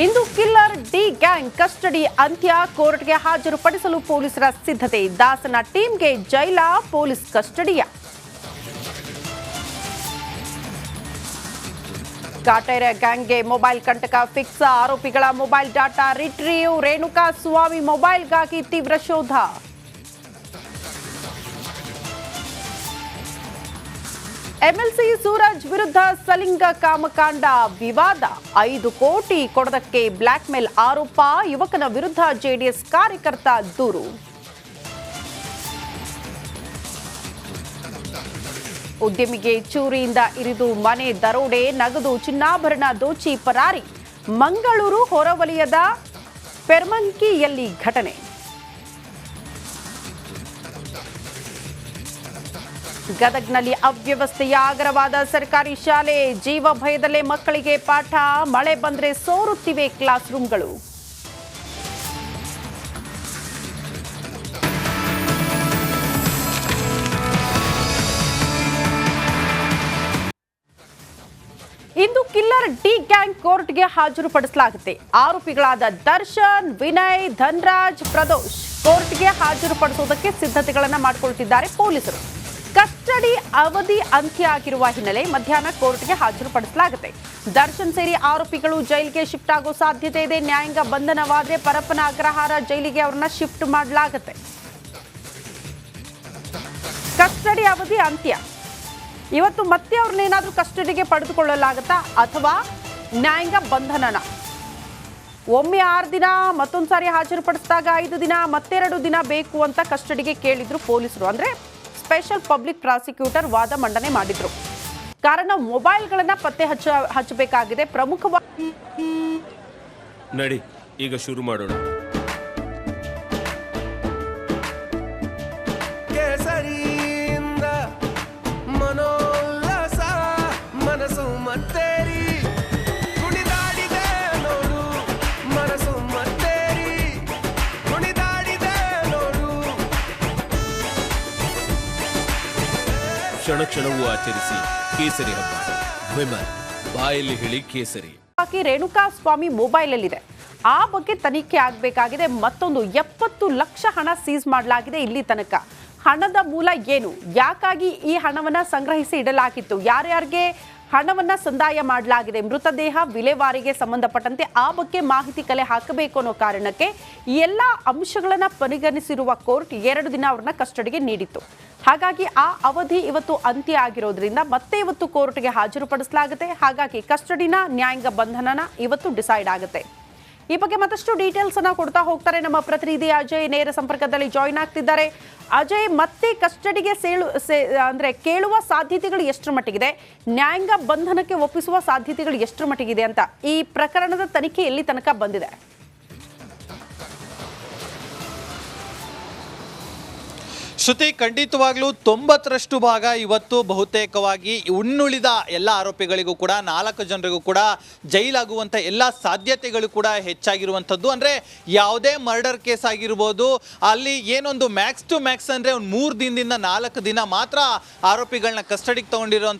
ಇಂದು killer D gang custody ಅಂತ್ಯ, ಕೋರ್ಟ್ಗೆ ಹಾಜರುಪಡಿಸಲು ಪೊಲೀಸರ ಸಿದ್ಧತೆ. ದಾಸನ ಟೀಮ್ಗೆ ಜೈಲ, ಪೊಲೀಸ್ ಕಸ್ಟಡಿಯ. ಕಾಟೇರ ಗ್ಯಾಂಗ್ಗೆ ಮೊಬೈಲ್ ಕಂಟಕ ಫಿಕ್ಸ್, ಆರೋಪಿಗಳ ಮೊಬೈಲ್ ಡಾಟಾ ರಿಟ್ರೀವ್. ರೇಣುಕಾ ಸ್ವಾಮಿ ಮೊಬೈಲ್ಗಾಗಿ ತೀವ್ರ ಶೋಧ. ಎಂಎಲ್ಸಿ ಸೂರಜ್ ವಿರುದ್ಧ ಸಲಿಂಗ ಕಾಮಕಾಂಡ ವಿವಾದ, 5 ಕೋಟಿ ಕೊಡದಕ್ಕೆ ಬ್ಲಾಕ್ಮೇಲ್ ಆರೋಪ, ಯುವಕನ ವಿರುದ್ಧ ಜೆಡಿಎಸ್ ಕಾರ್ಯಕರ್ತ ದೂರು. ಉದ್ಯಮಿಗೆ ಚೂರಿಯಿಂದ ಇರಿದು ಮನೆ ದರೋಡೆ, ನಗದು ಚಿನ್ನಾಭರಣ ದೋಚಿ ಪರಾರಿ. ಮಂಗಳೂರು ಹೊರವಲಯದ ಪೆರ್ಮಂಕಿಯಲ್ಲಿ ಘಟನೆ. ಗದಗ್ನಲ್ಲಿ ಅವ್ಯವಸ್ಥೆಯ ಆಗರವಾದ ಸರ್ಕಾರಿ ಶಾಲೆ, ಜೀವ ಭಯದಲ್ಲೇ ಮಕ್ಕಳಿಗೆ ಪಾಠ, ಮಳೆ ಬಂದ್ರೆ ಸೋರುತ್ತಿವೆ ಕ್ಲಾಸ್ ರೂಮ್ಗಳು. ಇಂದು ಕಿಲ್ಲರ್ ಡಿ ಗ್ಯಾಂಗ್ ಕೋರ್ಟ್ಗೆ ಹಾಜರುಪಡಿಸಲಾಗುತ್ತೆ. ಆರೋಪಿಗಳಾದ ದರ್ಶನ್, ವಿನಯ್, ಧನ್ರಾಜ್, ಪ್ರದೋಷ್ ಕೋರ್ಟ್ಗೆ ಹಾಜರುಪಡಿಸುವುದಕ್ಕೆ ಸಿದ್ಧತೆಗಳನ್ನು ಮಾಡಿಕೊಳ್ಳುತ್ತಿದ್ದಾರೆ ಪೊಲೀಸರು. ಕಸ್ಟಡಿ ಅವಧಿ ಅಂತ್ಯ ಆಗಿರುವ ಹಿನ್ನೆಲೆ ಮಧ್ಯಾಹ್ನ ಕೋರ್ಟ್ಗೆ ಹಾಜರುಪಡಿಸಲಾಗುತ್ತೆ. ದರ್ಶನ್ ಸೇರಿ ಆರೋಪಿಗಳು ಜೈಲಿಗೆ ಶಿಫ್ಟ್ ಆಗೋ ಸಾಧ್ಯತೆ ಇದೆ. ನ್ಯಾಯಾಂಗ ಬಂಧನವಾದರೆ ಪರಪ್ಪನ ಅಗ್ರಹಾರ ಜೈಲಿಗೆ ಅವರನ್ನ ಶಿಫ್ಟ್ ಮಾಡಲಾಗುತ್ತೆ. ಕಸ್ಟಡಿ ಅವಧಿ ಅಂತ್ಯ. ಇವತ್ತು ಮತ್ತೆ ಅವ್ರನ್ನೇನಾದ್ರೂ ಕಸ್ಟಡಿಗೆ ಪಡೆದುಕೊಳ್ಳಲಾಗುತ್ತಾ ಅಥವಾ ನ್ಯಾಯಾಂಗ ಬಂಧನನ? ಒಮ್ಮೆ 6 ದಿನ, ಮತ್ತೊಂದು ಸಾರಿ ಹಾಜರುಪಡಿಸಿದಾಗ 5 ದಿನ, ಮತ್ತೆರಡು ದಿನ ಬೇಕು ಅಂತ ಕಸ್ಟಡಿಗೆ ಕೇಳಿದ್ರು ಪೊಲೀಸರು. ಅಂದ್ರೆ ಸ್ಪೆಷಲ್ ಪಬ್ಲಿಕ್ ಪ್ರಾಸಿಕ್ಯೂಟರ್ ವಾದ ಮಂಡನೆ ಮಾಡಿದ್ರು. ಕಾರಣ ಮೊಬೈಲ್ಗಳನ್ನ ಪತ್ತೆ ಹಚ್ಚಬೇಕಾಗಿದೆ. ಪ್ರಮುಖವಾಗಿ ನಡಿ ಈಗ ಶುರು ಮಾಡೋಣ. ಮನೋಲ್ಲಾಸ ಮನಸ್ಸು ಮತ್ತೇರಿ ಕುಣಿದಾಡಿದೆ ನೋಡು, ಮನಸ್ಸು ಮತ್ತೇರಿ ಕುಣಿದಾಡಿದೆ ನೋಡು. ಕ್ಷಣ ಕ್ಷಣವೂ ಆಚರಿಸಿ ಕೇಸರಿ ಹಬ್ಬ. ವಿಮಲ್ ಬಾಯಲ್ಲಿ ಹೇಳಿ ಕೇಸರಿ. ರೇಣುಕಾ ಸ್ವಾಮಿ ಮೊಬೈಲಲ್ಲಿದೆ. ಆ ಬಗ್ಗೆ ತನಿಖೆ ಆಗಬೇಕಾಗಿದೆ. ಮತ್ತೊಂದು 70 ಲಕ್ಷ ಹಣ ಸೀಸ್ ಮಾಡಲಾಗಿದೆ. ಇಲ್ಲಿ ತನಕ ಹಣದ ಮೂಲ ಏನು, ಯಾಕಾಗಿ ಈ ಹಣವನ್ನ ಸಂಗ್ರಹಿಸಿ ಇಡಲಾಗಿತ್ತು, ಯಾರ್ಯಾರಿಗೆ ಹಣವನ್ನ ಸಂದಾಯ ಮಾಡಲಾಗಿದೆ, ಮೃತದೇಹ ವಿಲೇವಾರಿಗೆ ಸಂಬಂಧಪಟ್ಟಂತೆ ಆ ಬಗ್ಗೆ ಮಾಹಿತಿ ಕಲೆ ಹಾಕಬೇಕು ಅನ್ನೋ ಕಾರಣಕ್ಕೆ ಈ ಎಲ್ಲ ಅಂಶಗಳನ್ನ ಪರಿಗಣಿಸಿರುವ ಕೋರ್ಟ್ 2 ದಿನ ಅವ್ರನ್ನ ಕಸ್ಟಡಿಗೆ ನೀಡಿತ್ತು. ಹಾಗಾಗಿ ಆ ಅವಧಿ ಇವತ್ತು ಅಂತ್ಯ ಆಗಿರೋದ್ರಿಂದ ಮತ್ತೆ ಇವತ್ತು ಕೋರ್ಟ್ಗೆ ಹಾಜರುಪಡಿಸಲಾಗುತ್ತೆ. ಹಾಗಾಗಿ ಕಸ್ಟಡಿನ, ನ್ಯಾಯಾಂಗ ಬಂಧನನ ಇವತ್ತು ಡಿಸೈಡ್ ಆಗುತ್ತೆ. ಈ ಬಗ್ಗೆ ಮತ್ತಷ್ಟು ಡೀಟೇಲ್ಸ್ ಅನ್ನ ಕೊಡ್ತಾ ಹೋಗ್ತಾರೆ ನಮ್ಮ ಪ್ರತಿನಿಧಿ ಅಜಯ್. ನೇರ ಸಂಪರ್ಕದಲ್ಲಿ ಜಾಯಿನ್ ಆಗ್ತಿದ್ದಾರೆ. ಅಜಯ್, ಮತ್ತೆ ಕಸ್ಟಡಿಗೆ ಅಂದ್ರೆ ಕೇಳುವ ಸಾಧ್ಯತೆಗಳು ಎಷ್ಟರ ಮಟ್ಟಿಗಿದೆ, ನ್ಯಾಯಾಂಗ ಬಂಧನಕ್ಕೆ ಒಪ್ಪಿಸುವ ಸಾಧ್ಯತೆಗಳು ಎಷ್ಟರ ಮಟ್ಟಿಗಿದೆ ಅಂತ ಈ ಪ್ರಕರಣದ ತನಿಖೆ ಎಲ್ಲಿ ತನಕ ಬಂದಿದೆ? ಶ್ರುತಿ, ಖಂಡಿತವಾಗ್ಲೂ 90ರಷ್ಟು ಭಾಗ ಇವತ್ತು ಬಹುತೇಕವಾಗಿ ಇನ್ನುಳಿದ ಎಲ್ಲ ಆರೋಪಿಗಳಿಗೂ ಕೂಡ 4 ಜನರಿಗೂ ಕೂಡ ಜೈಲಾಗುವಂಥ ಎಲ್ಲ ಸಾಧ್ಯತೆಗಳು ಕೂಡ ಹೆಚ್ಚಾಗಿರುವಂಥದ್ದು. ಅಂದರೆ ಯಾವುದೇ ಮರ್ಡರ್ ಕೇಸ್ ಆಗಿರ್ಬೋದು, ಅಲ್ಲಿ ಏನೊಂದು ಮ್ಯಾಕ್ಸ್ ಟು ಮ್ಯಾಕ್ಸ್ ಅಂದರೆ ಒಂದು 3 ದಿನದಿಂದ 4 ದಿನ ಮಾತ್ರ ಆರೋಪಿಗಳನ್ನ ಕಸ್ಟಡಿಗೆ ತೊಗೊಂಡಿರುವಂಥ